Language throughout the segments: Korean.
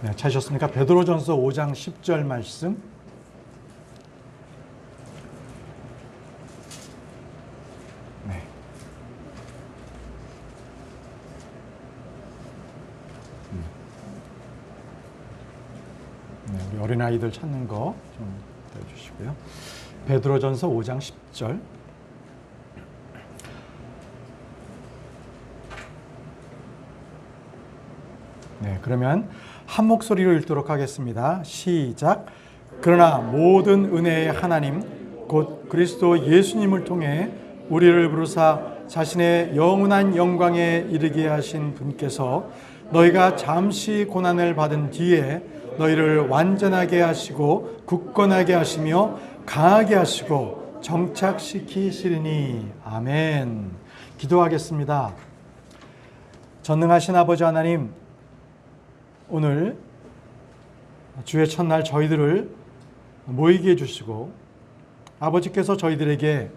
네, 찾으셨습니까? 베드로전서 5장 10절 말씀. 네. 네, 우리 어린아이들 찾는 거 좀 해주시고요. 베드로전서 5장 10절. 네, 그러면 한 목소리로 읽도록 하겠습니다. 시작. 그러나 모든 은혜의 하나님 곧 그리스도 예수님을 통해 우리를 부르사 자신의 영원한 영광에 이르게 하신 분께서 너희가 잠시 고난을 받은 뒤에 너희를 완전하게 하시고 굳건하게 하시며 강하게 하시고 정착시키시리니. 아멘. 기도하겠습니다. 전능하신 아버지 하나님, 오늘 주의 첫날 저희들을 모이게 해주시고 아버지께서 저희들에게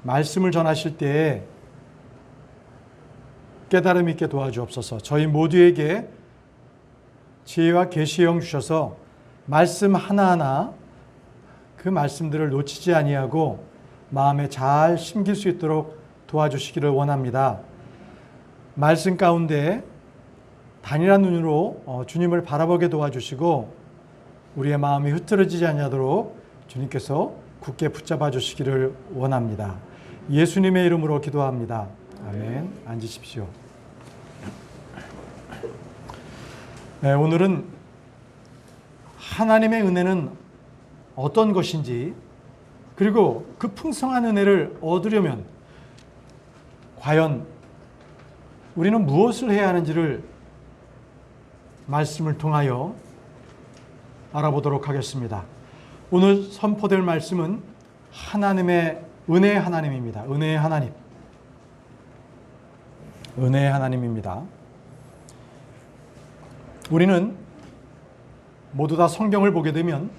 말씀을 전하실 때에 깨달음 있게 도와주옵소서. 저희 모두에게 지혜와 계시의 영 주셔서 말씀 하나하나 그 말씀들을 놓치지 아니하고 마음에 잘 심길 수 있도록 도와주시기를 원합니다. 말씀 가운데 단일한 눈으로 주님을 바라보게 도와주시고 우리의 마음이 흐트러지지 않도록 주님께서 굳게 붙잡아 주시기를 원합니다. 예수님의 이름으로 기도합니다. 아멘. 앉으십시오. 네, 오늘은 하나님의 은혜는 어떤 것인지, 그리고 그 풍성한 은혜를 얻으려면 과연 우리는 무엇을 해야 하는지를 말씀을 통하여 알아보도록 하겠습니다. 오늘 선포될 말씀은 하나님의 은혜의 하나님입니다. 은혜의 하나님. 은혜의 하나님입니다. 우리는 모두 다 성경을 보게 되면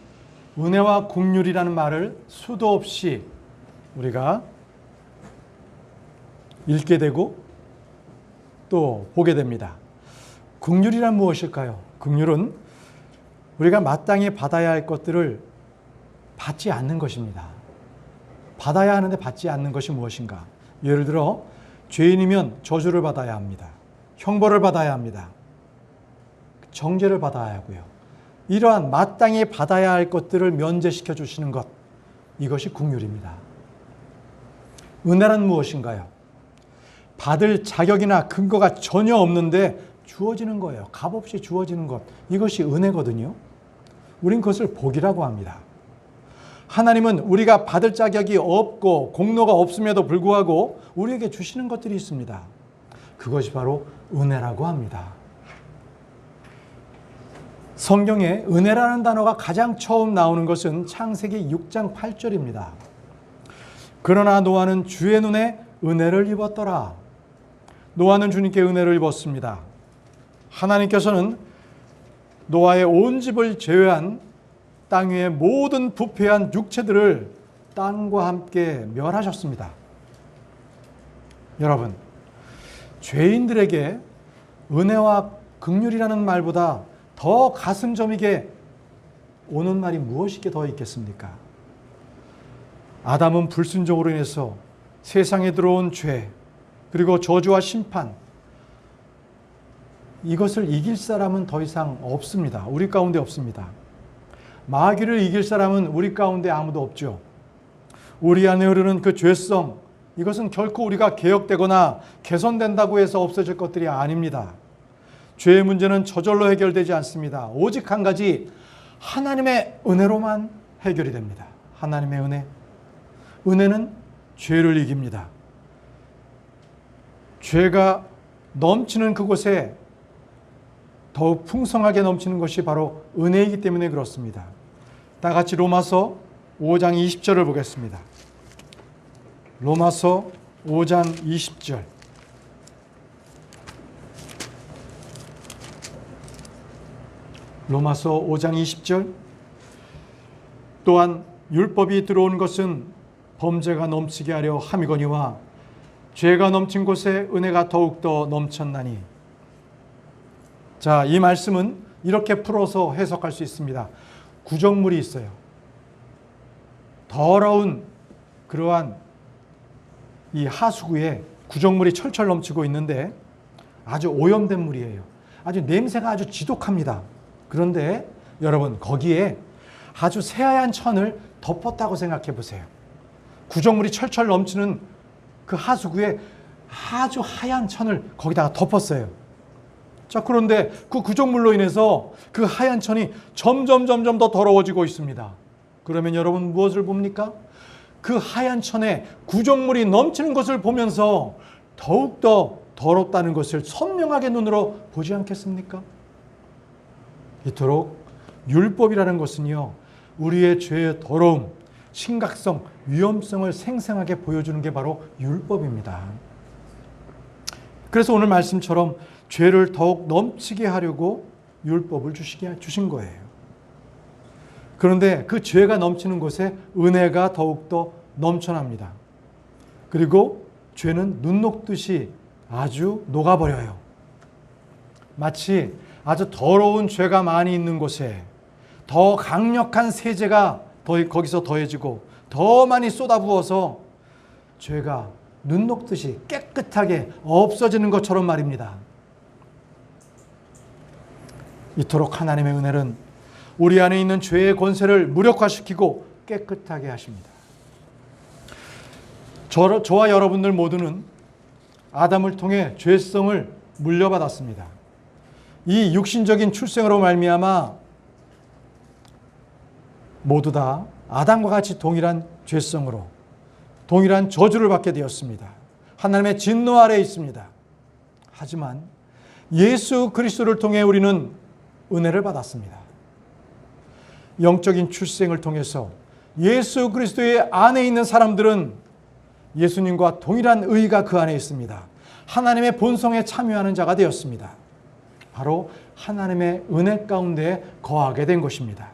은혜와 긍휼이라는 말을 수도 없이 우리가 읽게 되고 또 보게 됩니다. 긍휼이란 무엇일까요? 긍휼은 우리가 마땅히 받아야 할 것들을 받지 않는 것입니다. 받아야 하는데 받지 않는 것이 무엇인가? 예를 들어 죄인이면 저주를 받아야 합니다. 형벌을 받아야 합니다. 정죄를 받아야 하고요. 이러한 마땅히 받아야 할 것들을 면제시켜 주시는 것, 이것이 긍휼입니다. 은혜란 무엇인가요? 받을 자격이나 근거가 전혀 없는데 주어지는 거예요. 값없이 주어지는 것, 이것이 은혜거든요. 우린 그것을 복이라고 합니다. 하나님은 우리가 받을 자격이 없고 공로가 없음에도 불구하고 우리에게 주시는 것들이 있습니다. 그것이 바로 은혜라고 합니다. 성경에 은혜라는 단어가 가장 처음 나오는 것은 창세기 6장 8절입니다. 그러나 노아는 주의 눈에 은혜를 입었더라. 노아는 주님께 은혜를 입었습니다. 하나님께서는 노아의 온 집을 제외한 땅 위의 모든 부패한 육체들을 땅과 함께 멸하셨습니다. 여러분, 죄인들에게 은혜와 긍휼이라는 말보다 더 가슴 저미게 오는 말이 무엇이 더 있겠습니까? 아담은 불순종으로 인해서 세상에 들어온 죄, 그리고 저주와 심판, 이것을 이길 사람은 더 이상 없습니다. 우리 가운데 없습니다. 마귀를 이길 사람은 우리 가운데 아무도 없죠. 우리 안에 흐르는 그 죄성, 이것은 결코 우리가 개혁되거나 개선된다고 해서 없어질 것들이 아닙니다. 죄의 문제는 저절로 해결되지 않습니다. 오직 한 가지, 하나님의 은혜로만 해결이 됩니다. 하나님의 은혜. 은혜는 죄를 이깁니다. 죄가 넘치는 그곳에 더욱 풍성하게 넘치는 것이 바로 은혜이기 때문에 그렇습니다. 다 같이 로마서 5장 20절을 보겠습니다. 로마서 5장 20절. 로마서 5장 20절. 또한 율법이 들어온 것은 범죄가 넘치게 하려 함이거니와 죄가 넘친 곳에 은혜가 더욱더 넘쳤나니. 자, 이 말씀은 이렇게 풀어서 해석할 수 있습니다. 구정물이 있어요. 더러운 그러한 이 하수구에 구정물이 철철 넘치고 있는데 아주 오염된 물이에요. 아주 냄새가 아주 지독합니다. 그런데 여러분, 거기에 아주 새하얀 천을 덮었다고 생각해 보세요. 구정물이 철철 넘치는 그 하수구에 아주 하얀 천을 거기다가 덮었어요. 자, 그런데 그 구정물로 인해서 그 하얀 천이 점점 더 더러워지고 있습니다. 그러면 여러분 무엇을 봅니까? 그 하얀 천에 구정물이 넘치는 것을 보면서 더욱더 더럽다는 것을 선명하게 눈으로 보지 않겠습니까? 이토록 율법이라는 것은요, 우리의 죄의 더러움, 심각성, 위험성을 생생하게 보여주는 게 바로 율법입니다. 그래서 오늘 말씀처럼 죄를 더욱 넘치게 하려고 율법을 주신 거예요. 그런데 그 죄가 넘치는 곳에 은혜가 더욱더 넘쳐납니다. 그리고 죄는 눈 녹듯이 아주 녹아버려요. 마치 아주 더러운 죄가 많이 있는 곳에 더 강력한 세제가 거기서 더해지고 더 많이 쏟아부어서 죄가 눈 녹듯이 깨끗하게 없어지는 것처럼 말입니다. 이토록 하나님의 은혜는 우리 안에 있는 죄의 권세를 무력화시키고 깨끗하게 하십니다. 저와 여러분들 모두는 아담을 통해 죄성을 물려받았습니다. 이 육신적인 출생으로 말미암아 모두 다 아담과 같이 동일한 죄성으로 동일한 저주를 받게 되었습니다. 하나님의 진노 아래에 있습니다. 하지만 예수 그리스도를 통해 우리는 은혜를 받았습니다. 영적인 출생을 통해서 예수 그리스도의 안에 있는 사람들은 예수님과 동일한 의가 그 안에 있습니다. 하나님의 본성에 참여하는 자가 되었습니다. 바로 하나님의 은혜 가운데 거하게 된 것입니다.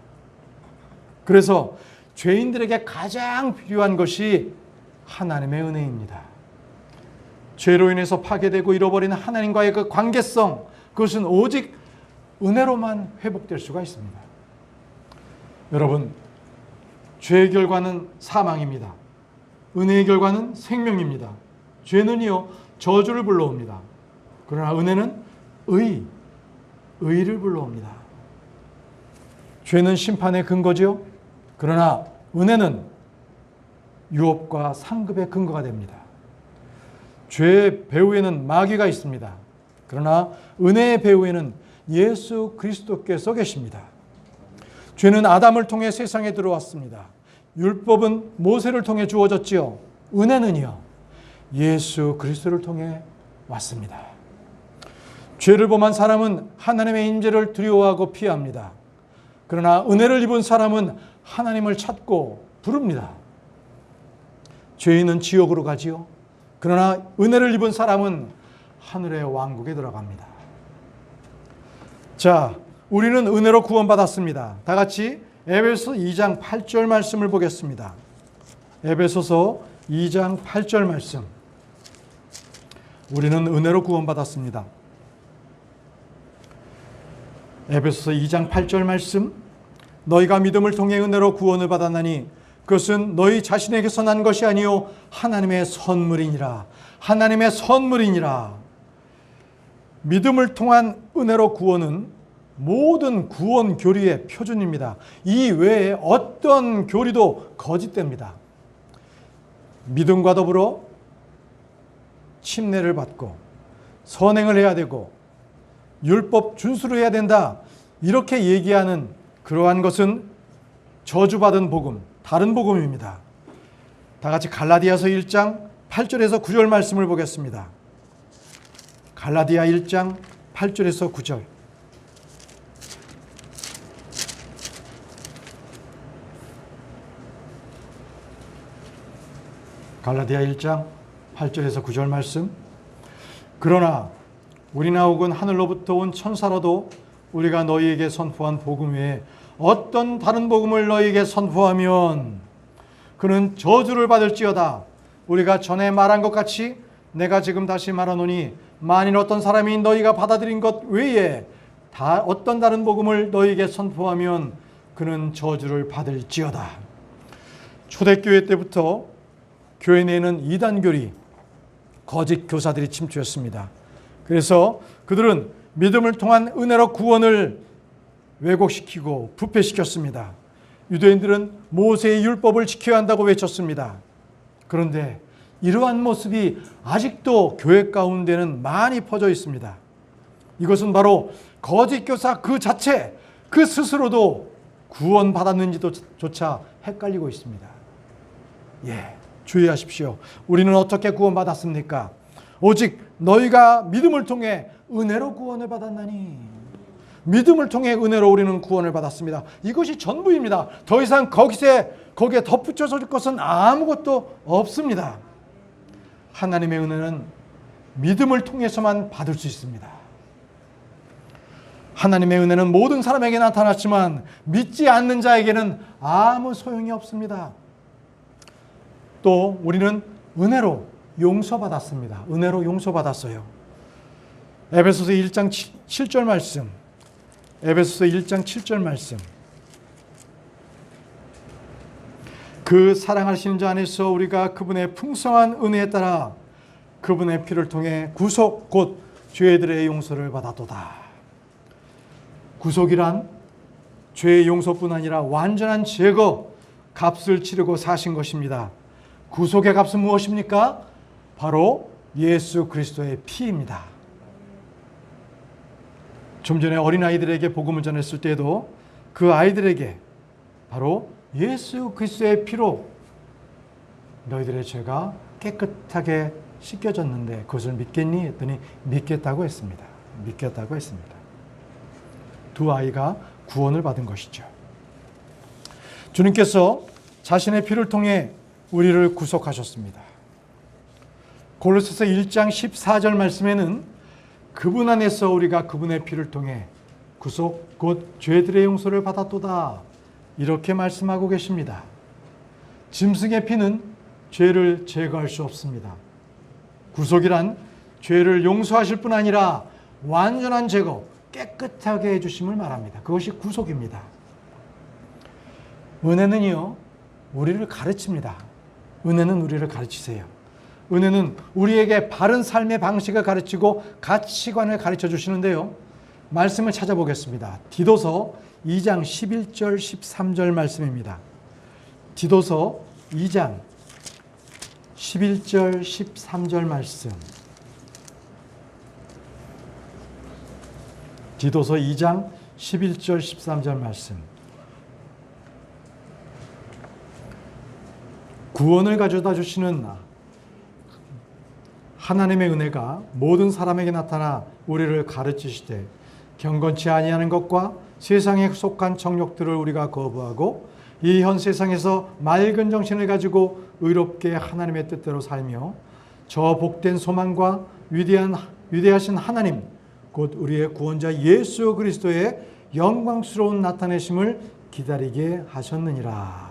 그래서 죄인들에게 가장 필요한 것이 하나님의 은혜입니다. 죄로 인해서 파괴되고 잃어버린 하나님과의 그 관계성, 그것은 오직 은혜로만 회복될 수가 있습니다. 여러분, 죄의 결과는 사망입니다. 은혜의 결과는 생명입니다. 죄는요, 저주를 불러옵니다. 그러나 은혜는 의를 불러옵니다. 죄는 심판의 근거죠. 그러나 은혜는 유업과 상급의 근거가 됩니다. 죄의 배후에는 마귀가 있습니다. 그러나 은혜의 배후에는 예수 그리스도께서 계십니다. 죄는 아담을 통해 세상에 들어왔습니다. 율법은 모세를 통해 주어졌지요. 은혜는요, 예수 그리스도를 통해 왔습니다. 죄를 범한 사람은 하나님의 임재를 두려워하고 피합니다. 그러나 은혜를 입은 사람은 하나님을 찾고 부릅니다. 죄인은 지옥으로 가지요. 그러나 은혜를 입은 사람은 하늘의 왕국에 들어갑니다. 자, 우리는 은혜로 구원받았습니다. 다 같이 에베소서 2장 8절 말씀을 보겠습니다. 에베소서 2장 8절 말씀. 우리는 은혜로 구원받았습니다. 에베소서 2장 8절 말씀. 너희가 믿음을 통해 은혜로 구원을 받았나니 그것은 너희 자신에게서 난 것이 아니요 하나님의 선물이니라. 하나님의 선물이니라. 믿음을 통한 은혜로 구원은 모든 구원 교리의 표준입니다. 이 외에 어떤 교리도 거짓됩니다. 믿음과 더불어 침례를 받고 선행을 해야 되고 율법 준수를 해야 된다, 이렇게 얘기하는 그러한 것은 저주받은 복음, 다른 복음입니다. 다 같이 갈라디아서 1장 8절에서 9절 말씀을 보겠습니다. 갈라디아 1장 8절에서 9절. 갈라디아 1장 8절에서 9절 말씀. 그러나 우리나 혹은 하늘로부터 온 천사라도 우리가 너희에게 선포한 복음 외에 어떤 다른 복음을 너희에게 선포하면 그는 저주를 받을지어다. 우리가 전에 말한 것 같이 내가 지금 다시 말하노니 만일 어떤 사람이 너희가 받아들인 것 외에 어떤 다른 복음을 너에게 선포하면 그는 저주를 받을지어다. 초대교회 때부터 교회 내에는 이단교리, 거짓 교사들이 침투했습니다. 그래서 그들은 믿음을 통한 은혜로 구원을 왜곡시키고 부패시켰습니다. 유대인들은 모세의 율법을 지켜야 한다고 외쳤습니다. 그런데 이러한 모습이 아직도 교회 가운데는 많이 퍼져 있습니다. 이것은 거짓 교사 그 자체, 그 스스로도 구원받았는지조차 헷갈리고 있습니다. 주의하십시오. 우리는 어떻게 구원받았습니까? 오직 너희가 믿음을 통해 은혜로 구원을 받았나니. 믿음을 통해 은혜로 우리는 구원을 받았습니다. 이것이 전부입니다. 더 이상 거기에 덧붙여서 줄 것은 아무것도 없습니다. 하나님의 은혜는 믿음을 통해서만 받을 수 있습니다. 하나님의 은혜는 모든 사람에게 나타났지만 믿지 않는 자에게는 아무 소용이 없습니다. 또 우리는 은혜로 용서받았습니다. 은혜로 용서받았어요. 에베소서 1장 7절 말씀. 에베소서 1장 7절 말씀. 그 사랑하시는 자 안에서 우리가 그분의 풍성한 은혜에 따라 그분의 피를 통해 구속 곧 죄들의 용서를 받았도다. 구속이란 죄의 용서뿐 아니라 완전한 제거, 값을 치르고 사신 것입니다. 구속의 값은 무엇입니까? 바로 예수 그리스도의 피입니다. 좀 전에 어린아이들에게 복음을 전했을 때도 그 아이들에게 바로 예수 그리스도의 피로 너희들의 죄가 깨끗하게 씻겨졌는데 그것을 믿겠니? 했더니 믿겠다고 했습니다. 믿겠다고 했습니다. 두 아이가 구원을 받은 것이죠. 주님께서 자신의 피를 통해 우리를 구속하셨습니다. 골로새서 1장 14절 말씀에는 그분 안에서 우리가 그분의 피를 통해 구속 곧 죄들의 용서를 받았도다 이렇게 말씀하고 계십니다. 짐승의 피는 죄를 제거할 수 없습니다. 구속이란 죄를 용서하실 뿐 아니라 완전한 제거, 깨끗하게 해주심을 말합니다. 그것이 구속입니다. 은혜는요, 우리를 가르칩니다. 은혜는 우리를 가르치세요. 은혜는 우리에게 바른 삶의 방식을 가르치고 가치관을 가르쳐 주시는데요. 말씀을 찾아보겠습니다. 디도서 2장 11절 13절 말씀입니다. 디도서 2장 11절 13절 말씀. 디도서 2장 11절 13절 말씀. 구원을 가져다 주시는 하나님의 은혜가 모든 사람에게 나타나 우리를 가르치시되 경건치 아니하는 것과 세상에 속한 정욕들을 우리가 거부하고 이 현 세상에서 맑은 정신을 가지고 의롭게 하나님의 뜻대로 살며 저 복된 소망과 위대하신 하나님 곧 우리의 구원자 예수 그리스도의 영광스러운 나타내심을 기다리게 하셨느니라.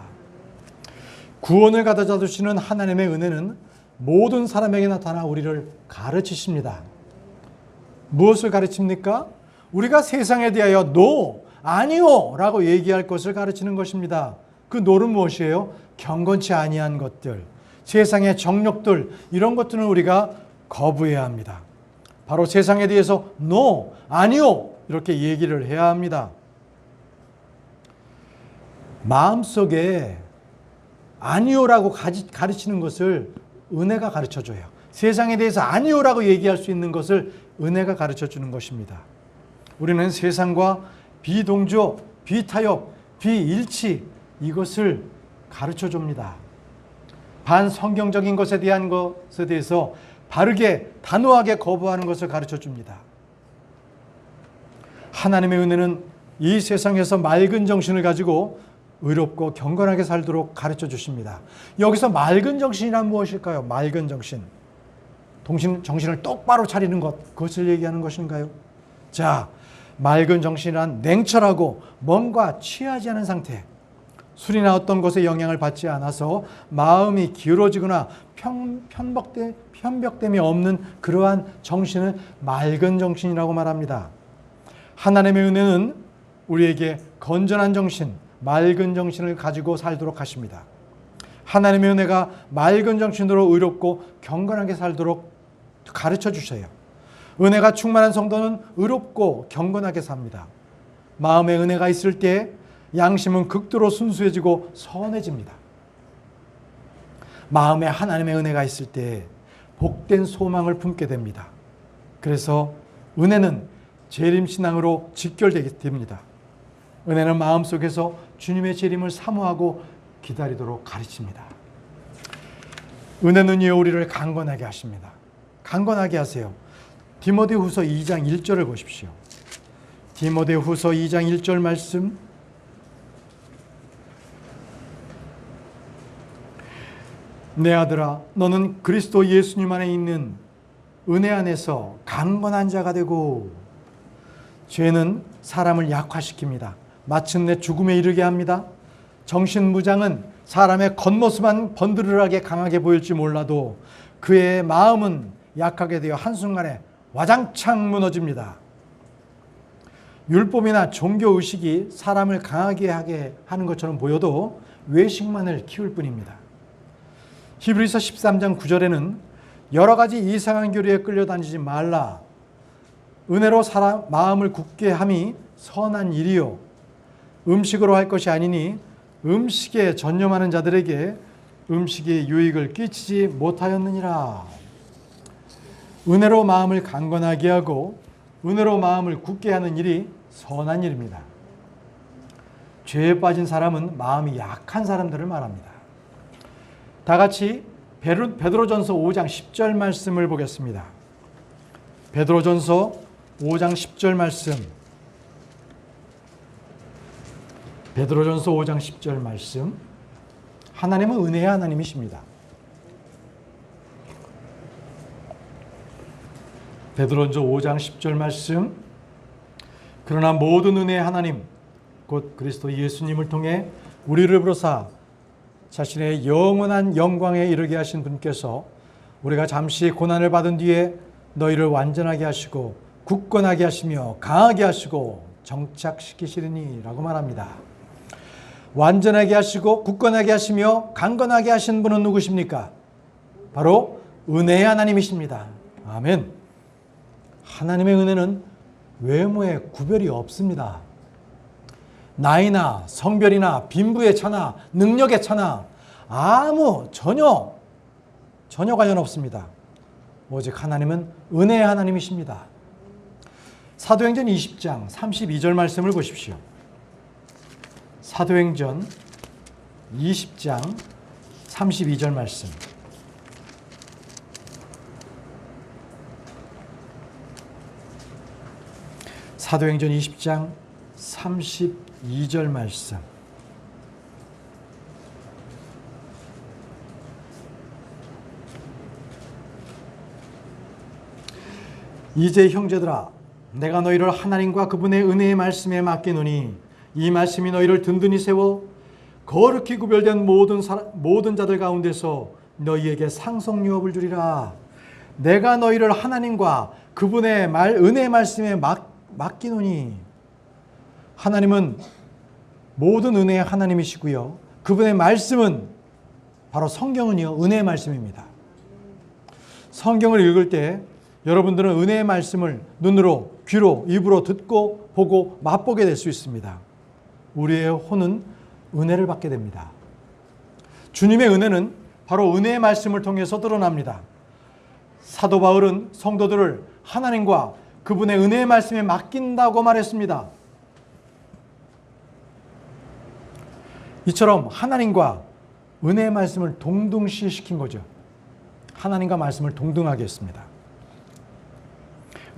구원을 가져다 주시는 하나님의 은혜는 모든 사람에게 나타나 우리를 가르치십니다. 무엇을 가르칩니까? 우리가 세상에 대하여 노, 아니요 라고 얘기할 것을 가르치는 것입니다. 그 노는 무엇이에요? 경건치 아니한 것들, 세상의 정욕들, 이런 것들은 우리가 거부해야 합니다. 바로 세상에 대해서 노, 아니요 이렇게 얘기를 해야 합니다. 마음속에 아니요라고 가르치는 것을 은혜가 가르쳐줘요. 세상에 대해서 아니요라고 얘기할 수 있는 것을 은혜가 가르쳐주는 것입니다. 우리는 세상과 비동조, 비타협, 비일치 이것을 가르쳐줍니다. 반성경적인 것에 대해서 바르게 단호하게 거부하는 것을 가르쳐줍니다. 하나님의 은혜는 이 세상에서 맑은 정신을 가지고 의롭고 경건하게 살도록 가르쳐 주십니다. 여기서 맑은 정신이란 무엇일까요? 맑은 정신. 정신을 똑바로 차리는 것, 그것을 얘기하는 것인가요? 자, 맑은 정신이란 냉철하고 뭔가 취하지 않은 상태. 술이나 어떤 것에 영향을 받지 않아서 마음이 기울어지거나 편벽됨이 없는 그러한 정신을 맑은 정신이라고 말합니다. 하나님의 은혜는 우리에게 건전한 정신, 맑은 정신을 가지고 살도록 하십니다. 하나님의 은혜가 맑은 정신으로 의롭고 경건하게 살도록 가르쳐 주세요. 은혜가 충만한 성도는 의롭고 경건하게 삽니다. 마음에 은혜가 있을 때 양심은 극도로 순수해지고 선해집니다. 마음에 하나님의 은혜가 있을 때 복된 소망을 품게 됩니다. 그래서 은혜는 재림신앙으로 직결되게 됩니다. 은혜는 마음속에서 주님의 재림을 사모하고 기다리도록 가르칩니다. 은혜는요, 우리를 강건하게 하십니다. 강건하게 하세요. 디모데후서 2장 1절을 보십시오. 디모데후서 2장 1절 말씀. 내 아들아, 너는 그리스도 예수님 안에 있는 은혜 안에서 강건한 자가 되고, 죄는 사람을 약화시킵니다. 마침내 죽음에 이르게 합니다. 정신무장은 사람의 겉모습만 번드르르하게 강하게 보일지 몰라도 그의 마음은 약하게 되어 한순간에 와장창 무너집니다. 율법이나 종교의식이 사람을 강하게 하게 하는 것처럼 보여도 외식만을 키울 뿐입니다. 히브리서 13장 9절에는 여러 가지 이상한 교리에 끌려다니지 말라. 은혜로 사람 마음을 굳게 함이 선한 일이요. 음식으로 할 것이 아니니 음식에 전념하는 자들에게 음식이 유익을 끼치지 못하였느니라. 은혜로 마음을 강건하게 하고 은혜로 마음을 굳게 하는 일이 선한 일입니다. 죄에 빠진 사람은 마음이 약한 사람들을 말합니다. 다 같이 베드로전서 5장 10절 말씀을 보겠습니다. 베드로전서 5장 10절 말씀. 베드로전서 5장 10절 말씀. 하나님은 은혜의 하나님이십니다. 베드로전서 5장 10절 말씀. 그러나 모든 은혜의 하나님 곧 그리스도 예수님을 통해 우리를 부르사 자신의 영원한 영광에 이르게 하신 분께서 우리가 잠시 고난을 받은 뒤에 너희를 완전하게 하시고 굳건하게 하시며 강하게 하시고 정착시키시리니 라고 말합니다. 완전하게 하시고 굳건하게 하시며 강건하게 하신 분은 누구십니까? 바로 은혜의 하나님이십니다. 아멘. 하나님의 은혜는 외모에 구별이 없습니다. 나이나 성별이나 빈부의 차나 능력의 차나 전혀 관련 없습니다. 오직 하나님은 은혜의 하나님이십니다. 사도행전 20장 32절 말씀을 보십시오. 사도행전 20장 32절 말씀. 사도행전 20장 32절 말씀. 이제 형제들아, 내가 너희를 하나님과 그분의 은혜의 말씀에 맡기노니 이 말씀이 너희를 든든히 세워 거룩히 구별된 모든 자들 가운데서 너희에게 상속유업을 주리라. 내가 너희를 하나님과 그분의 은혜의 말씀에 맡기노니. 하나님은 모든 은혜의 하나님이시고요. 그분의 말씀은 바로 성경은요, 은혜의 말씀입니다. 성경을 읽을 때 여러분들은 은혜의 말씀을 눈으로, 귀로, 입으로 듣고 보고 맛보게 될 수 있습니다. 우리의 혼은 은혜를 받게 됩니다. 주님의 은혜는 바로 은혜의 말씀을 통해서 드러납니다. 사도 바울은 성도들을 하나님과 그분의 은혜의 말씀에 맡긴다고 말했습니다. 이처럼 하나님과 은혜의 말씀을 동등시시킨 거죠. 하나님과 말씀을 동등하게 했습니다.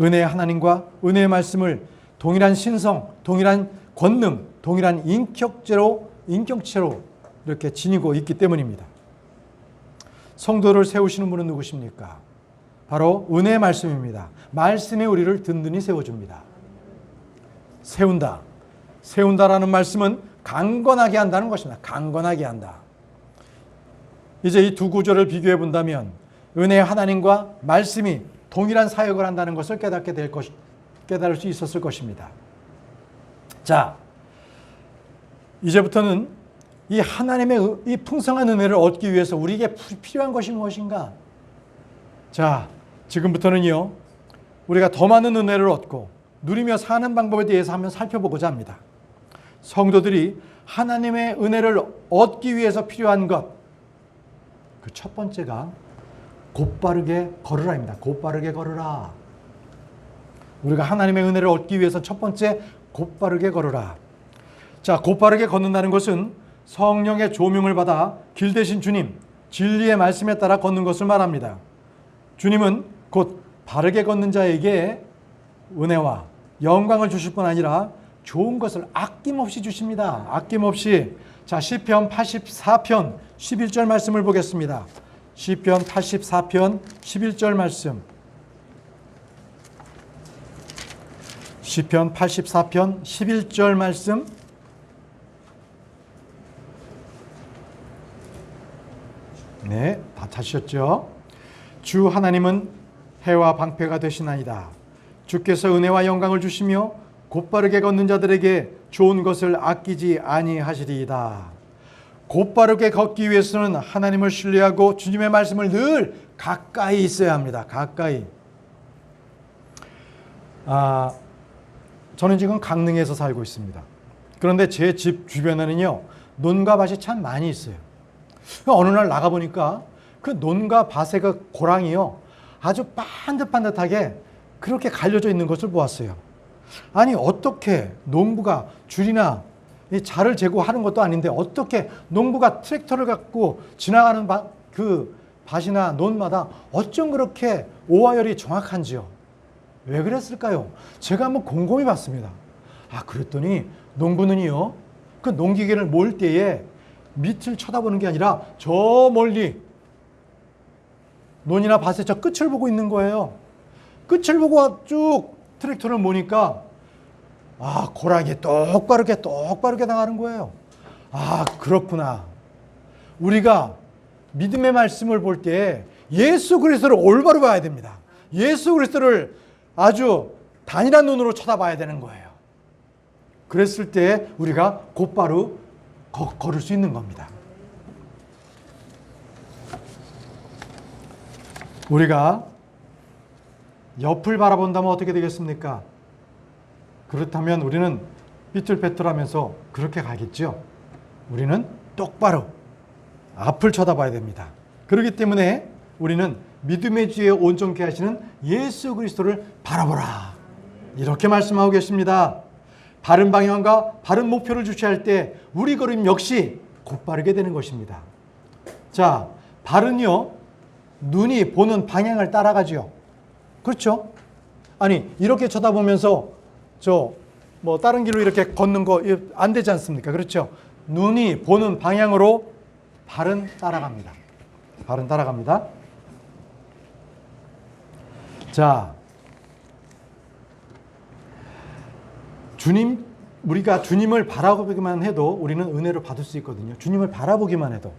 은혜의 하나님과 은혜의 말씀을 동일한 신성, 동일한 권능, 동일한 인격체로 이렇게 지니고 있기 때문입니다. 성도를 세우시는 분은 누구십니까? 바로 은혜의 말씀입니다. 말씀이 우리를 든든히 세워줍니다. 세운다라는 말씀은 강건하게 한다는 것입니다. 강건하게 한다. 이제 이 두 구절을 비교해 본다면 은혜의 하나님과 말씀이 동일한 사역을 한다는 것을 깨달을 수 있었을 것입니다. 자, 이제부터는 이 하나님의 이 풍성한 은혜를 얻기 위해서 우리에게 필요한 것이 무엇인가? 자, 지금부터는요, 우리가 더 많은 은혜를 얻고 누리며 사는 방법에 대해서 한번 살펴보고자 합니다. 성도들이 하나님의 은혜를 얻기 위해서 필요한 것, 그 첫 번째가 곧바르게 걸으라입니다. 곧바르게 걸으라. 우리가 하나님의 은혜를 얻기 위해서 첫 번째, 곧바르게 걸으라. 자, 곧바르게 걷는다는 것은 성령의 조명을 받아 길 대신 주님, 진리의 말씀에 따라 걷는 것을 말합니다. 주님은 곧 바르게 걷는 자에게 은혜와 영광을 주실 뿐 아니라 좋은 것을 아낌없이 주십니다. 아낌없이. 자, 시편 84편 11절 말씀을 보겠습니다. 시편 84편 11절 말씀. 시편 84편 11절 말씀. 네, 다 찾으셨죠? 주 하나님은 해와 방패가 되시나이다. 주께서 은혜와 영광을 주시며 곧바르게 걷는 자들에게 좋은 것을 아끼지 아니하시리이다. 곧바르게 걷기 위해서는 하나님을 신뢰하고 주님의 말씀을 늘 가까이 있어야 합니다. 가까이. 저는 지금 강릉에서 살고 있습니다. 그런데 제 집 주변에는요, 논과 밭이 참 많이 있어요. 어느 날 나가보니까 그 논과 밭의 그 고랑이요, 아주 반듯반듯하게 그렇게 갈려져 있는 것을 보았어요. 아니, 어떻게 농부가 줄이나 이 자를 재고 하는 것도 아닌데 어떻게 농부가 트랙터를 갖고 지나가는 그 밭이나 논마다 어쩜 그렇게 오화열이 정확한지요? 왜 그랬을까요? 제가 한번 곰곰이 봤습니다. 그랬더니 농부는요, 그 농기계를 몰 때에 밑을 쳐다보는 게 아니라 저 멀리 논이나 밭의 저 끝을 보고 있는 거예요. 끝을 보고 쭉 트랙터를 모니까 고랑이 똑바르게 나가는 거예요. 그렇구나. 우리가 믿음의 말씀을 볼 때 예수 그리스도를 올바로 봐야 됩니다. 예수 그리스도를 아주 단일한 눈으로 쳐다봐야 되는 거예요. 그랬을 때 우리가 곧바로 걸을 수 있는 겁니다. 우리가 옆을 바라본다면 어떻게 되겠습니까? 그렇다면 우리는 삐뚤빼뚤하면서 그렇게 가겠죠. 우리는 똑바로 앞을 쳐다봐야 됩니다. 그렇기 때문에 우리는 믿음의 지혜에 온전케 하시는 예수 그리스도를 바라보라, 이렇게 말씀하고 계십니다. 바른 방향과 바른 목표를 주시할 때 우리 걸음 역시 곧바르게 되는 것입니다. 자, 발은요, 눈이 보는 방향을 따라가지요. 그렇죠? 아니, 이렇게 쳐다보면서 다른 길로 이렇게 걷는 거 안 되지 않습니까? 그렇죠? 눈이 보는 방향으로 발은 따라갑니다. 발은 따라갑니다. 자, 우리가 주님을 바라보기만 해도 우리는 은혜를 받을 수 있거든요. 주님을 바라보기만 해도.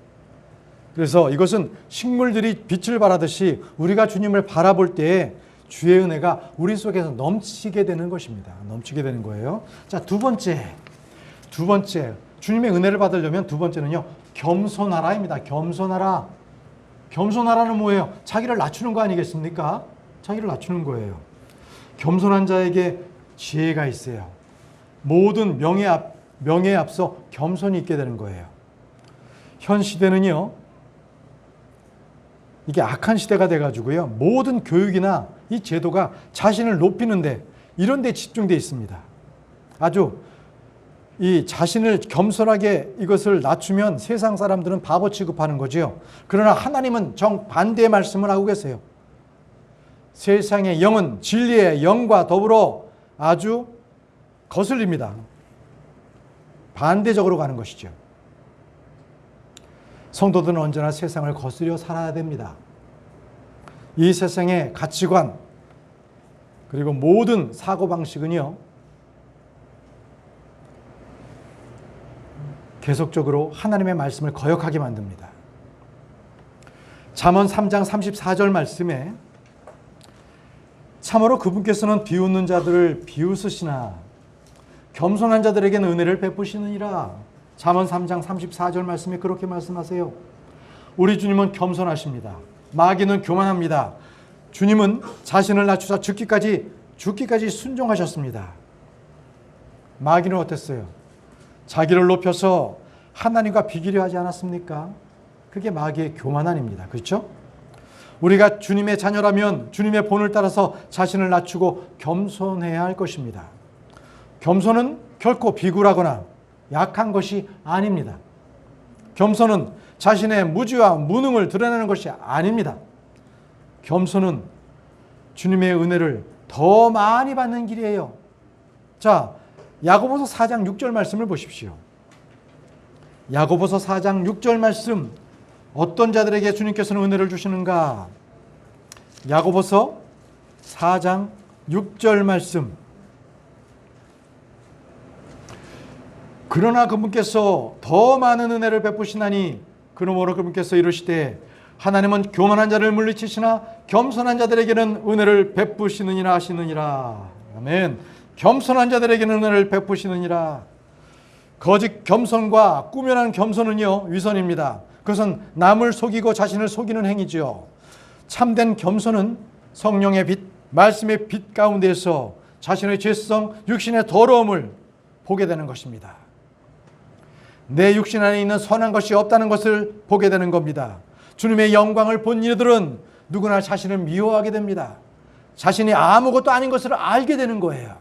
그래서 이것은 식물들이 빛을 발하듯이 우리가 주님을 바라볼 때 주의 은혜가 우리 속에서 넘치게 되는 것입니다. 넘치게 되는 거예요. 자, 두 번째. 주님의 은혜를 받으려면 두 번째는요, 겸손하라입니다. 겸손하라. 겸손하라는 뭐예요? 자기를 낮추는 거 아니겠습니까? 자기를 낮추는 거예요. 겸손한 자에게 지혜가 있어요. 모든 명예에 앞서 겸손이 있게 되는 거예요. 현 시대는요, 이게 악한 시대가 돼가지고요, 모든 교육이나 이 제도가 자신을 높이는데, 이런 데 집중되어 있습니다. 아주 이 자신을 겸손하게 이것을 낮추면 세상 사람들은 바보 취급하는 거죠. 그러나 하나님은 정반대의 말씀을 하고 계세요. 세상의 영은 진리의 영과 더불어 아주 거슬립니다. 반대적으로 가는 것이죠. 성도들은 언제나 세상을 거스려 살아야 됩니다. 이 세상의 가치관 그리고 모든 사고방식은요, 계속적으로 하나님의 말씀을 거역하게 만듭니다. 잠언 3장 34절 말씀에 참으로 그분께서는 비웃는 자들을 비웃으시나 겸손한 자들에게는 은혜를 베푸시느니라. 잠언 3장 34절 말씀에 그렇게 말씀하세요. 우리 주님은 겸손하십니다. 마귀는 교만합니다. 주님은 자신을 낮추사 죽기까지 순종하셨습니다. 마귀는 어땠어요? 자기를 높여서 하나님과 비기려 하지 않았습니까? 그게 마귀의 교만함입니다. 그렇죠? 우리가 주님의 자녀라면 주님의 본을 따라서 자신을 낮추고 겸손해야 할 것입니다. 겸손은 결코 비굴하거나 약한 것이 아닙니다. 겸손은 자신의 무지와 무능을 드러내는 것이 아닙니다. 겸손은 주님의 은혜를 더 많이 받는 길이에요. 자, 야고보서 4장 6절 말씀을 보십시오. 야고보서 4장 6절 말씀, 어떤 자들에게 주님께서는 은혜를 주시는가? 야고보서 4장 6절 말씀. 그러나 그분께서 더 많은 은혜를 베푸시나니 그러므로 그분께서 이르시되 하나님은 교만한 자를 물리치시나 겸손한 자들에게는 은혜를 베푸시느니라 하시느니라. 아멘. 겸손한 자들에게는 은혜를 베푸시느니라. 거짓 겸손과 꾸며난 겸손은요, 위선입니다. 그것은 남을 속이고 자신을 속이는 행위죠. 참된 겸손은 성령의 빛, 말씀의 빛 가운데서 자신의 죄성, 육신의 더러움을 보게 되는 것입니다. 내 육신 안에 있는 선한 것이 없다는 것을 보게 되는 겁니다. 주님의 영광을 본 이들은 누구나 자신을 미워하게 됩니다. 자신이 아무것도 아닌 것을 알게 되는 거예요.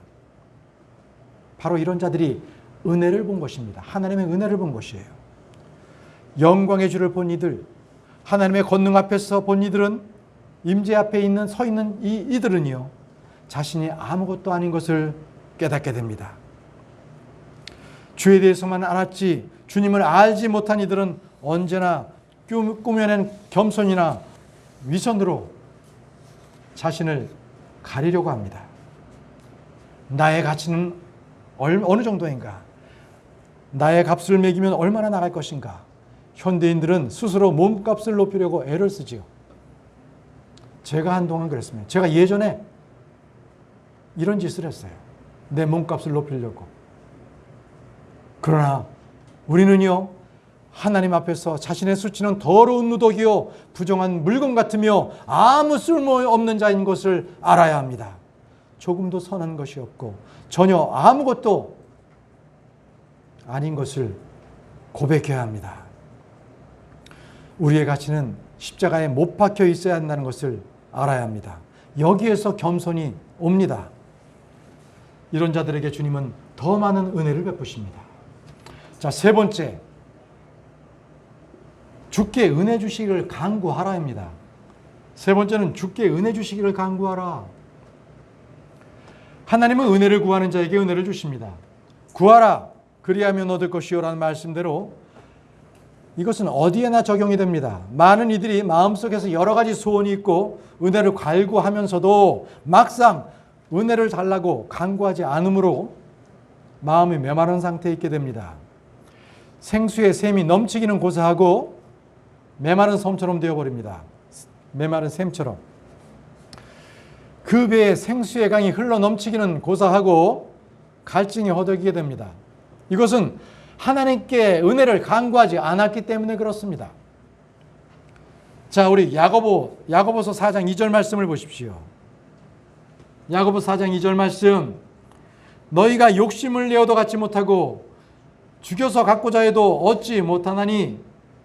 바로 이런 자들이 은혜를 본 것입니다. 하나님의 은혜를 본 것이에요. 영광의 주를 본 이들, 하나님의 권능 앞에서 본 이들은, 임재 앞에 서 있는 이들은요, 자신이 아무것도 아닌 것을 깨닫게 됩니다. 주에 대해서만 알았지 주님을 알지 못한 이들은 언제나 꾸며낸 겸손이나 위선으로 자신을 가리려고 합니다. 나의 가치는 어느 정도인가? 나의 값을 매기면 얼마나 나갈 것인가? 현대인들은 스스로 몸값을 높이려고 애를 쓰지요. 제가 한동안 그랬습니다. 제가 예전에 이런 짓을 했어요. 내 몸값을 높이려고. 그러나 우리는요, 하나님 앞에서 자신의 수치는 더러운 누더기요 부정한 물건 같으며 아무 쓸모없는 자인 것을 알아야 합니다. 조금도 선한 것이 없고 전혀 아무것도 아닌 것을 고백해야 합니다. 우리의 가치는 십자가에 못 박혀 있어야 한다는 것을 알아야 합니다. 여기에서 겸손이 옵니다. 이런 자들에게 주님은 더 많은 은혜를 베푸십니다. 자, 세 번째, 주께 은혜 주시기를 간구하라입니다. 세 번째는 주께 은혜 주시기를 간구하라. 하나님은 은혜를 구하는 자에게 은혜를 주십니다. 구하라 그리하면 얻을 것이요라는 말씀대로 이것은 어디에나 적용이 됩니다. 많은 이들이 마음속에서 여러 가지 소원이 있고 은혜를 갈구하면서도 막상 은혜를 달라고 간구하지 않으므로 마음이 메마른 상태에 있게 됩니다. 생수의 샘이 넘치기는 고사하고 메마른 섬처럼 되어버립니다. 메마른 샘처럼. 그 배에 생수의 강이 흘러 넘치기는 고사하고 갈증이 허덕이게 됩니다. 이것은 하나님께 은혜를 간구하지 않았기 때문에 그렇습니다. 자, 우리 야고보서 4장 2절 말씀을 보십시오. 야고보 4장 2절 말씀. 너희가 욕심을 내어도 갖지 못하고 죽여서 갖고자 해도 얻지 못하나니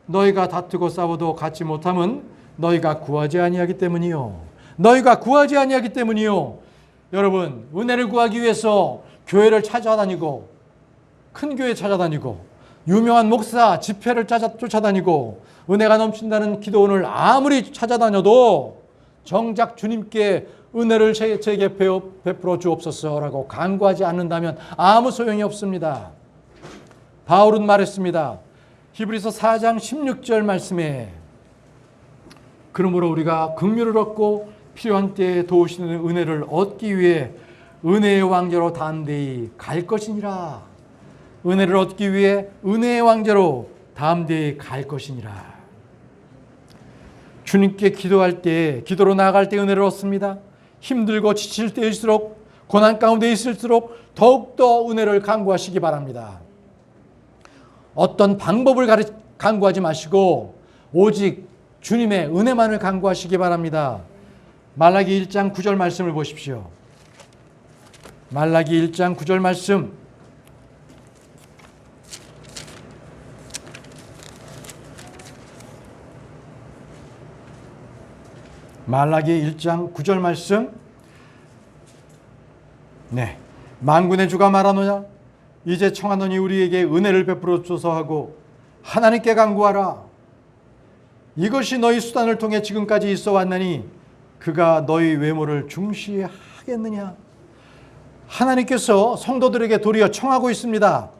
너희가 다투고 싸워도 갖지 못함은 너희가 구하지 아니하기 때문이요. 너희가 구하지 아니하기 때문이요. 여러분, 은혜를 구하기 위해서 교회를 찾아다니고 큰 교회 찾아다니고 유명한 목사 집회를 쫓아다니고 은혜가 넘친다는 기도원을 아무리 찾아다녀도 정작 주님께 은혜를 제게 베풀어 주옵소서라고 간구하지 않는다면 아무 소용이 없습니다. 바울은 말했습니다. 히브리서 4장 16절 말씀에 그러므로 우리가 긍휼을 얻고 필요한 때에 도우시는 은혜를 얻기 위해 은혜의 왕자로 담대히 갈 것이니라. 은혜를 얻기 위해 은혜의 왕자로 담대히 갈 것이니라. 주님께 기도할 때, 기도로 나아갈 때 은혜를 얻습니다. 힘들고 지칠 때일수록 고난 가운데 있을수록 더욱더 은혜를 간구하시기 바랍니다. 어떤 방법을 간구하지 마시고 오직 주님의 은혜만을 간구하시기 바랍니다. 말라기 1장 9절 말씀을 보십시오. 말라기 1장 9절 말씀. 말라기 1장 9절 말씀. 네. 만군의 주가 말하노냐? 이제 청하노니 우리에게 은혜를 베풀어 주소서 하고 하나님께 간구하라. 이것이 너희 수단을 통해 지금까지 있어 왔나니 그가 너희 외모를 중시하겠느냐? 하나님께서 성도들에게 도리어 청하고 있습니다.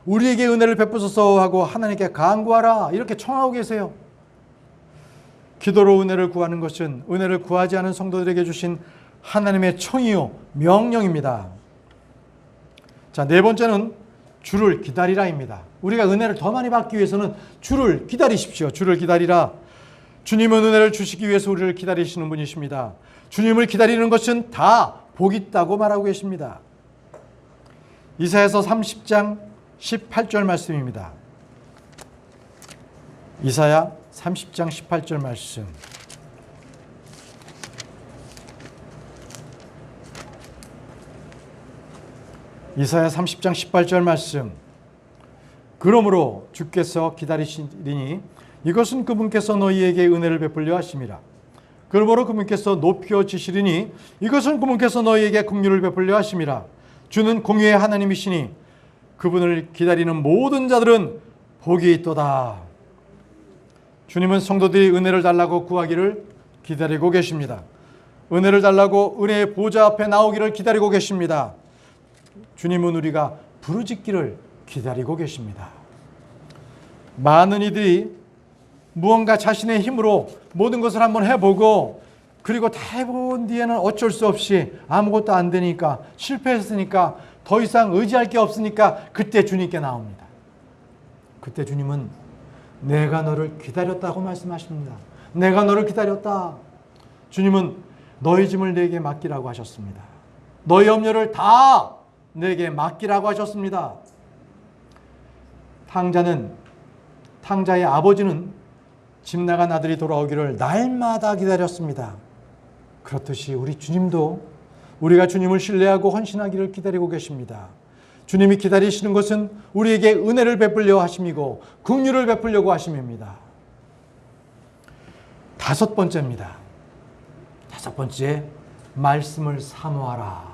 우리에게 은혜를 베푸소서 하고 하나님께 간구하라. 이렇게 청하고 계세요. 기도로 은혜를 구하는 것은 은혜를 구하지 않은 성도들에게 주신 하나님의 청이요 명령입니다. 자, 네 번째는 주를 기다리라입니다. 우리가 은혜를 더 많이 받기 위해서는 주를 기다리십시오. 주를 기다리라. 주님은 은혜를 주시기 위해서 우리를 기다리시는 분이십니다. 주님을 기다리는 것은 다 복 있다고 말하고 계십니다. 이사야서 30장 18절 말씀입니다. 이사야 30장 18절 말씀. 이사야 30장 18절 말씀. 그러므로 주께서 기다리시리니 이것은 그분께서 너희에게 은혜를 베풀려 하심이라. 그러므로 그분께서 높여지시리니 이것은 그분께서 너희에게 긍휼을 베풀려 하심이라. 주는 공의의 하나님이시니 그분을 기다리는 모든 자들은 복이 있도다. 주님은 성도들이 은혜를 달라고 구하기를 기다리고 계십니다. 은혜를 달라고 은혜의 보좌 앞에 나오기를 기다리고 계십니다. 주님은 우리가 부르짖기를 기다리고 계십니다. 많은 이들이 무언가 자신의 힘으로 모든 것을 한번 해보고 그리고 다 해본 뒤에는 어쩔 수 없이 아무것도 안 되니까 실패했으니까 더 이상 의지할 게 없으니까 그때 주님께 나옵니다. 그때 주님은 내가 너를 기다렸다고 말씀하십니다. 내가 너를 기다렸다. 주님은 너희 짐을 내게 맡기라고 하셨습니다. 너희 염려를 다 내게 맡기라고 하셨습니다. 탕자의 아버지는 집 나간 아들이 돌아오기를 날마다 기다렸습니다. 그렇듯이 우리 주님도 우리가 주님을 신뢰하고 헌신하기를 기다리고 계십니다. 주님이 기다리시는 것은 우리에게 은혜를 베풀려 하심이고 긍휼을 베풀려고 하심입니다. 다섯 번째입니다. 다섯 번째, 말씀을 사모하라.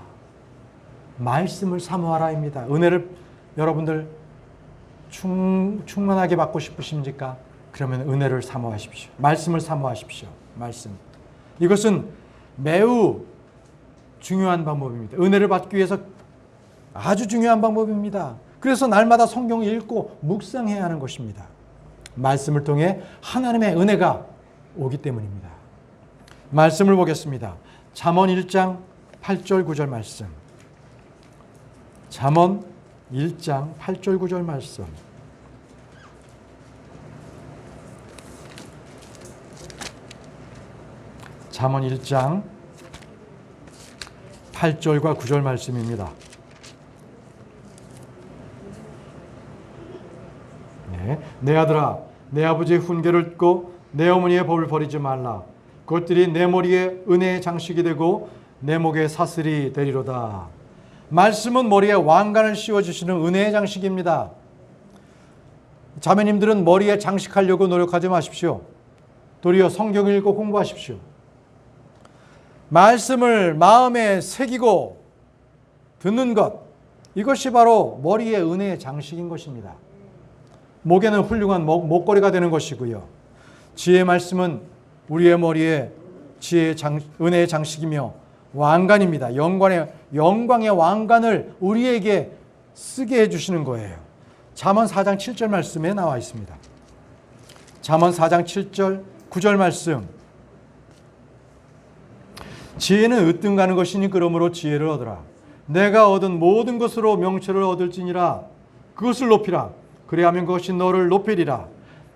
말씀을 사모하라입니다. 은혜를 여러분들 충만하게 받고 싶으십니까? 그러면 은혜를 사모하십시오. 말씀을 사모하십시오. 말씀. 이것은 매우 중요한 방법입니다. 은혜를 받기 위해서 아주 중요한 방법입니다. 그래서 날마다 성경을 읽고 묵상해야 하는 것입니다. 말씀을 통해 하나님의 은혜가 오기 때문입니다. 말씀을 보겠습니다. 잠언 1장 8절 9절 말씀. 잠언 1장 8절 9절 말씀. 잠언 1장 8절과 9절 말씀입니다. 네. 내 아들아, 내 아버지의 훈계를 듣고 내 어머니의 법을 버리지 말라. 그것들이 내 머리에 은혜의 장식이 되고 내 목에 사슬이 되리로다. 말씀은 머리에 왕관을 씌워주시는 은혜의 장식입니다. 자매님들은 머리에 장식하려고 노력하지 마십시오. 도리어 성경을 읽고 공부하십시오. 말씀을 마음에 새기고 듣는 것, 이것이 바로 머리에 은혜의 장식인 것입니다. 목에는 훌륭한 목걸이가 되는 것이고요. 지혜의 말씀은 우리의 머리에 은혜의 장식이며 왕관입니다. 영광의 왕관을 우리에게 쓰게 해주시는 거예요. 잠언 4장 7절 말씀에 나와 있습니다. 잠언 4장 7절 9절 말씀. 지혜는 으뜸가는 것이니 그러므로 지혜를 얻으라. 내가 얻은 모든 것으로 명철을 얻을지니라. 그것을 높이라. 그리하면 그것이 너를 높이리라.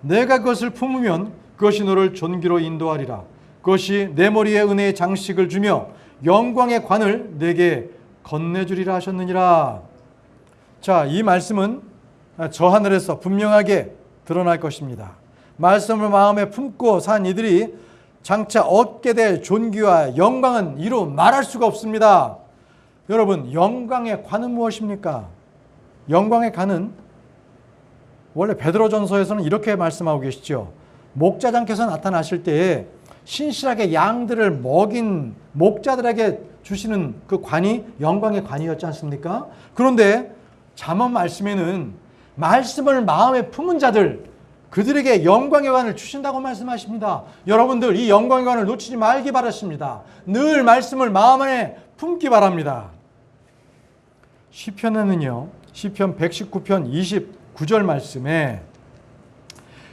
내가 그것을 품으면 그것이 너를 존귀로 인도하리라. 그것이 내 머리에 은혜의 장식을 주며 영광의 관을 내게 건네주리라 하셨느니라. 자, 이 말씀은 저 하늘에서 분명하게 드러날 것입니다. 말씀을 마음에 품고 산 이들이 장차 얻게 될 존귀와 영광은 이루 말할 수가 없습니다. 여러분, 영광의 관은 무엇입니까? 영광의 관은 원래 베드로전서에서는 이렇게 말씀하고 계시죠. 목자장께서 나타나실 때에 신실하게 양들을 먹인 목자들에게 주시는 그 관이 영광의 관이었지 않습니까? 그런데 잠언 말씀에는 말씀을 마음에 품은 자들, 그들에게 영광의 관을 주신다고 말씀하십니다. 여러분들 이 영광의 관을 놓치지 말기 바랍니다. 늘 말씀을 마음 안에 품기 바랍니다. 시편에는요, 시편 119편 29절 말씀에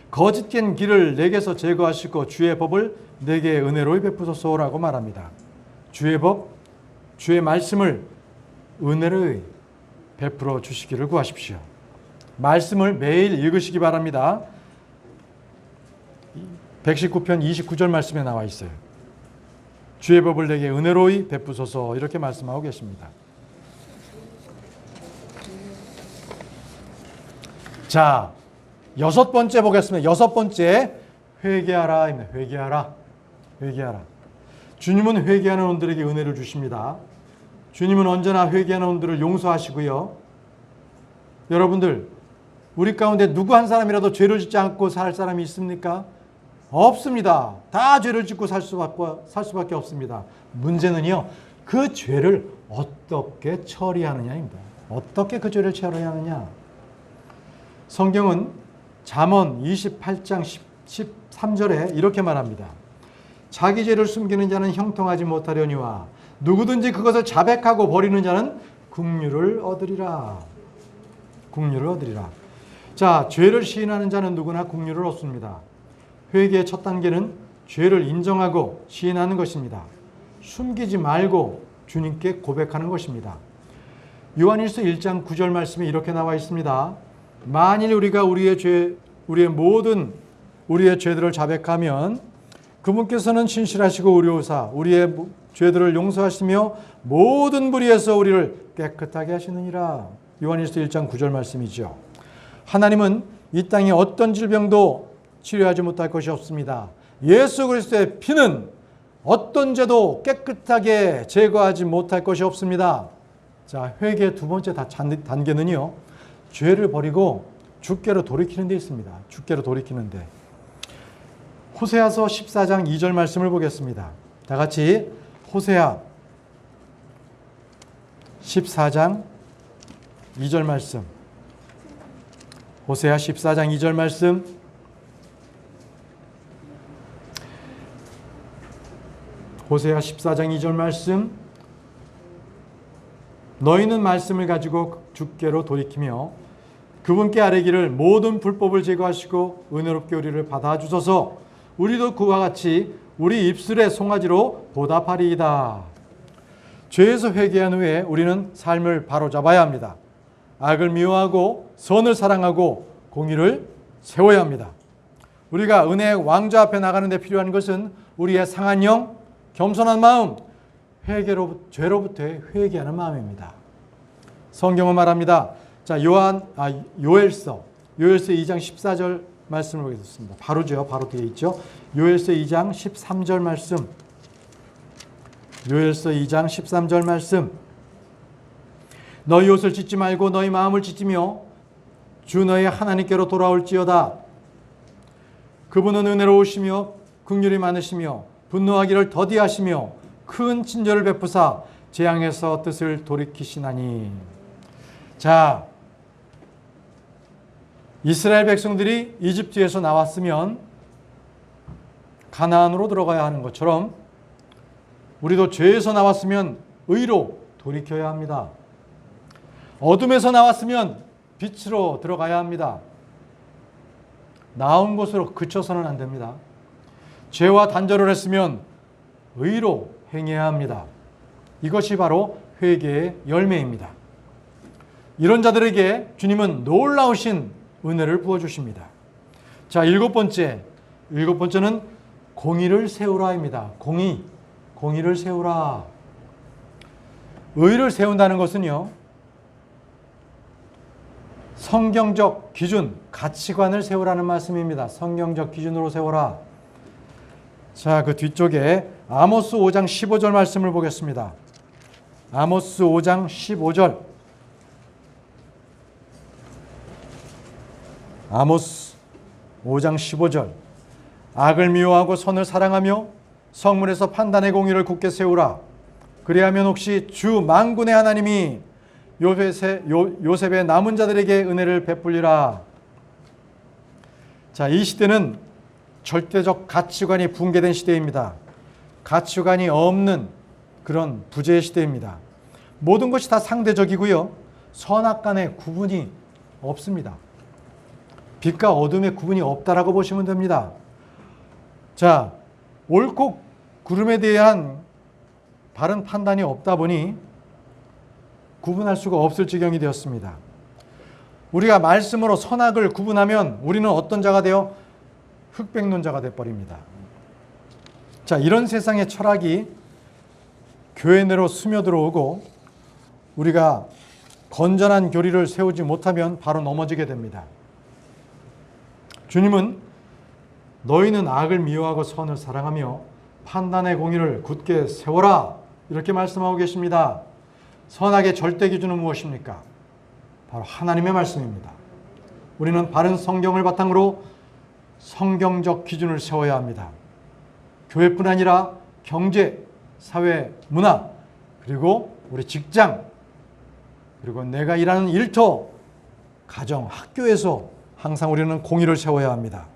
거짓된 길을 내게서 제거하시고 주의 법을 내게 은혜로 베푸소서라고 말합니다. 주의 법, 주의 말씀을 은혜로 베풀어 주시기를 구하십시오. 말씀을 매일 읽으시기 바랍니다. 119편 29절 말씀에 나와 있어요. 주의 법을 내게 은혜로이 베푸소서 이렇게 말씀하고 계십니다. 자, 여섯 번째 보겠습니다. 여섯 번째, 회개하라. 회개하라. 회개하라. 주님은 회개하는 원들에게 은혜를 주십니다. 주님은 언제나 회개하는 원들을 용서하시고요. 여러분들, 우리 가운데 누구 한 사람이라도 죄를 짓지 않고 살 사람이 있습니까? 없습니다. 다 죄를 짓고 살 수밖에 없습니다. 문제는요, 그 죄를 어떻게 처리하느냐입니다. 어떻게 그 죄를 처리하느냐. 성경은 잠언 28장 13절에 이렇게 말합니다. 자기 죄를 숨기는 자는 형통하지 못하려니와 누구든지 그것을 자백하고 버리는 자는 긍휼을 얻으리라. 긍휼을 얻으리라. 자, 죄를 시인하는 자는 누구나 긍휼을 얻습니다. 회개의 첫 단계는 죄를 인정하고 시인하는 것입니다. 숨기지 말고 주님께 고백하는 것입니다. 요한일서 1장 9절 말씀에 이렇게 나와 있습니다. 만일 우리가 우리의 모든 죄들을 자백하면 그분께서는 신실하시고 의로우사 우리의 죄들을 용서하시며 모든 불의에서 우리를 깨끗하게 하시느니라. 요한일서 1장 9절 말씀이죠. 하나님은 이 땅에 어떤 질병도 치료하지 못할 것이 없습니다. 예수 그리스도의 피는 어떤 죄도 깨끗하게 제거하지 못할 것이 없습니다. 자, 회개의 두 번째 단계는요, 죄를 버리고 주께로 돌이키는 데 있습니다. 주께로 돌이키는 데. 호세아서 14장 2절 말씀을 보겠습니다. 다 같이 호세아 14장 2절 말씀. 호세아 14장 2절 말씀. 호세아 14장 2절 말씀. 너희는 말씀을 가지고 주께로 돌이키며 그분께 아뢰기를 모든 불법을 제거하시고 은혜롭게 우리를 받아주소서. 우리도 그와 같이 우리 입술의 송아지로 보답하리이다. 죄에서 회개한 후에 우리는 삶을 바로잡아야 합니다. 악을 미워하고 선을 사랑하고 공의를 세워야 합니다. 우리가 은혜의 왕좌 앞에 나가는 데 필요한 것은 우리의 상한 영, 겸손한 마음, 죄로부터 회개하는 마음입니다. 성경은 말합니다. 자, 요엘서 2장 14절 말씀을 보겠습니다. 바로죠. 바로 뒤에 있죠. 요엘서 2장 13절 말씀. 요엘서 2장 13절 말씀. 너희 옷을 찢지 말고 너희 마음을 찢으며 주 너희 하나님께로 돌아올지어다. 그분은 은혜로우시며 긍휼이 많으시며 분노하기를 더디하시며 큰 친절을 베푸사 재앙에서 뜻을 돌이키시나니. 자, 이스라엘 백성들이 이집트에서 나왔으면 가나안으로 들어가야 하는 것처럼 우리도 죄에서 나왔으면 의로 돌이켜야 합니다. 어둠에서 나왔으면 빛으로 들어가야 합니다. 나온 곳으로 그쳐서는 안 됩니다. 죄와 단절을 했으면 의로 행해야 합니다. 이것이 바로 회개의 열매입니다. 이런 자들에게 주님은 놀라우신 은혜를 부어주십니다. 자, 일곱 번째는 공의를 세우라입니다. 공의를 세우라. 의를 세운다는 것은요, 성경적 기준, 가치관을 세우라는 말씀입니다. 성경적 기준으로 세워라. 자, 그 뒤쪽에 아모스 5장 15절 말씀을 보겠습니다. 아모스 5장 15절. 아모스 5장 15절. 악을 미워하고 선을 사랑하며 성문에서 판단의 공의를 굳게 세우라. 그리하면 혹시 주 만군의 하나님이 요셉의 남은 자들에게 은혜를 베풀리라. 자, 이 시대는 절대적 가치관이 붕괴된 시대입니다. 가치관이 없는 그런 부재의 시대입니다. 모든 것이 다 상대적이고요. 선악 간의 구분이 없습니다. 빛과 어둠의 구분이 없다라고 보시면 됩니다. 자, 옳고 그름에 대한 바른 판단이 없다 보니 구분할 수가 없을 지경이 되었습니다. 우리가 말씀으로 선악을 구분하면 우리는 어떤 자가 되어 흑백론자가 되어버립니다. 자, 이런 세상의 철학이 교회 내로 스며들어오고 우리가 건전한 교리를 세우지 못하면 바로 넘어지게 됩니다. 주님은 너희는 악을 미워하고 선을 사랑하며 판단의 공의를 굳게 세워라, 이렇게 말씀하고 계십니다. 선악의 절대 기준은 무엇입니까? 바로 하나님의 말씀입니다. 우리는 바른 성경을 바탕으로 성경적 기준을 세워야 합니다. 교회뿐 아니라 경제, 사회, 문화, 그리고 우리 직장, 그리고 내가 일하는 일터, 가정, 학교에서 항상 우리는 공의를 세워야 합니다.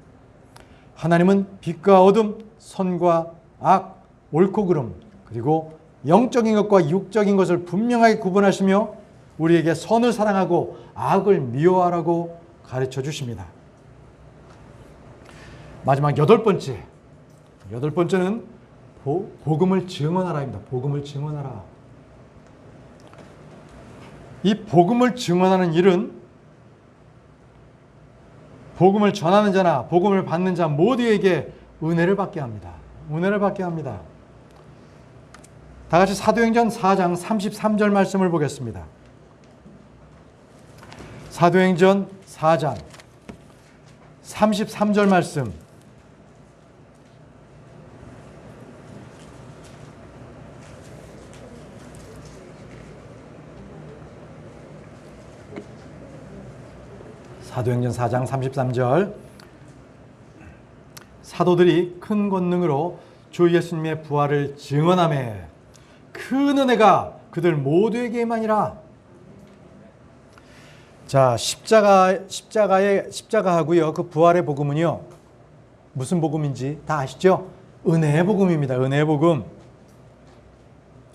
하나님은 빛과 어둠, 선과 악, 옳고 그름, 그리고 영적인 것과 육적인 것을 분명하게 구분하시며 우리에게 선을 사랑하고 악을 미워하라고 가르쳐 주십니다. 마지막 여덟 번째는 복음을 증언하라입니다. 복음을 증언하라. 이 복음을 증언하는 일은 복음을 전하는 자나 복음을 받는 자 모두에게 은혜를 받게 합니다. 은혜를 받게 합니다. 다 같이 사도행전 4장 33절 말씀을 보겠습니다. 사도행전 4장 33절 말씀. 사도행전 4장 33절. 사도들이 큰 권능으로 주 예수님의 부활을 증언하며 큰 은혜가 그들 모두에게 임하니라. 자, 십자가하고요, 그 부활의 복음은요, 무슨 복음인지 다 아시죠? 은혜의 복음입니다. 은혜의 복음.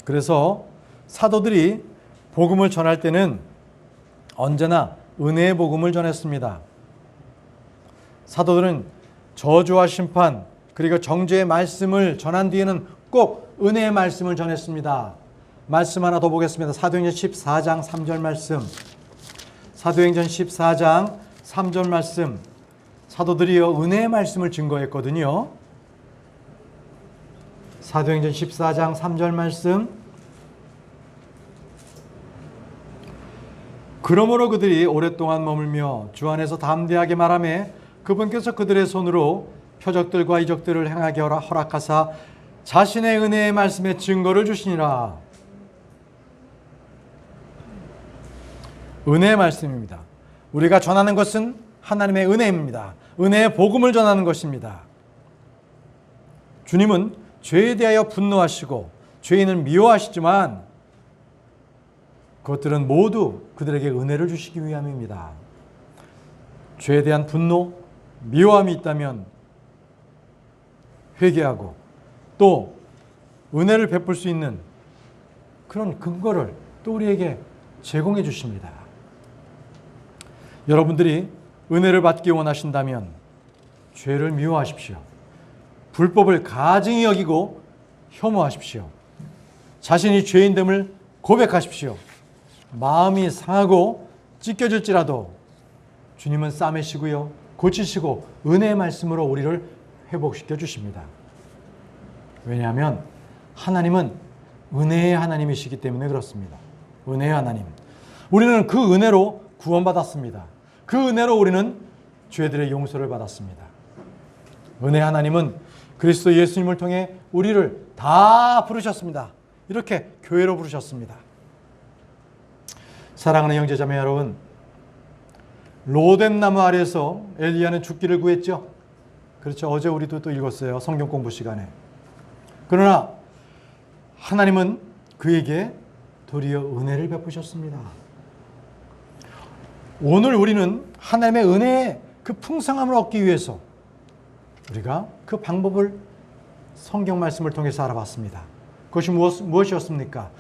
그래서 사도들이 복음을 전할 때는 언제나 은혜의 복음을 전했습니다. 사도들은 저주와 심판, 그리고 정죄의 말씀을 전한 뒤에는 꼭 은혜의 말씀을 전했습니다. 말씀 하나 더 보겠습니다. 사도행전 14장 3절 말씀. 사도행전 14장 3절 말씀. 사도들이요, 은혜의 말씀을 증거했거든요. 사도행전 14장 3절 말씀. 그러므로 그들이 오랫동안 머물며 주 안에서 담대하게 말하며 그분께서 그들의 손으로 표적들과 이적들을 행하게 허락하사 자신의 은혜의 말씀에 증거를 주시니라. 은혜의 말씀입니다. 우리가 전하는 것은 하나님의 은혜입니다. 은혜의 복음을 전하는 것입니다. 주님은 죄에 대하여 분노하시고 죄인을 미워하시지만 그것들은 모두 그들에게 은혜를 주시기 위함입니다. 죄에 대한 분노, 미워함이 있다면 회개하고 또 은혜를 베풀 수 있는 그런 근거를 또 우리에게 제공해 주십니다. 여러분들이 은혜를 받기 원하신다면 죄를 미워하십시오. 불법을 가증히 여기고 혐오하십시오. 자신이 죄인됨을 고백하십시오. 마음이 상하고 찢겨질지라도 주님은 싸매시고요, 고치시고 은혜의 말씀으로 우리를 회복시켜 주십니다. 왜냐하면 하나님은 은혜의 하나님이시기 때문에 그렇습니다. 은혜의 하나님. 우리는 그 은혜로 구원받았습니다. 그 은혜로 우리는 죄들의 용서를 받았습니다. 은혜의 하나님은 그리스도 예수님을 통해 우리를 다 부르셨습니다. 이렇게 교회로 부르셨습니다. 사랑하는 형제자매 여러분, 로뎀 나무 아래에서 엘리야는 죽기를 구했죠. 그렇죠. 어제 우리도 또 읽었어요. 성경 공부 시간에. 그러나 하나님은 그에게 도리어 은혜를 베푸셨습니다. 오늘 우리는 하나님의 은혜의 그 풍성함을 얻기 위해서 우리가 그 방법을 성경 말씀을 통해서 알아봤습니다. 그것이 무엇이었습니까?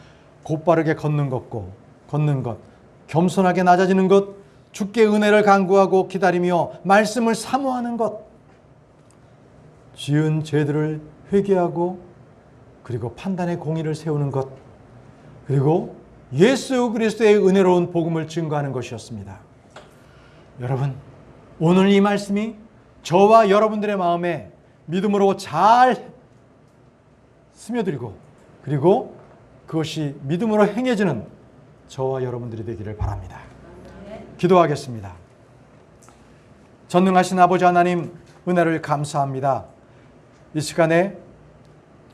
곧바르게 걷는 것, 겸손하게 낮아지는 것, 주께 은혜를 간구하고 기다리며 말씀을 사모하는 것, 지은 죄들을 회개하고 그리고 판단의 공의를 세우는 것, 그리고 예수 그리스도의 은혜로운 복음을 증거하는 것이었습니다. 여러분, 오늘 이 말씀이 저와 여러분들의 마음에 믿음으로 잘 스며들고 그리고 그것이 믿음으로 행해지는 저와 여러분들이 되기를 바랍니다. 기도하겠습니다. 전능하신 아버지 하나님, 은혜를 감사합니다. 이 시간에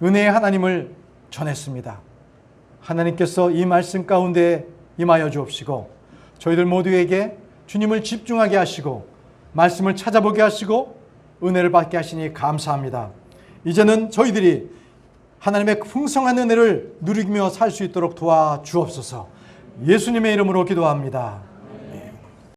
은혜의 하나님을 전했습니다. 하나님께서 이 말씀 가운데 임하여 주옵시고 저희들 모두에게 주님을 집중하게 하시고 말씀을 찾아보게 하시고 은혜를 받게 하시니 감사합니다. 이제는 저희들이 하나님의 풍성한 은혜를 누리며 살 수 있도록 도와주옵소서. 예수님의 이름으로 기도합니다.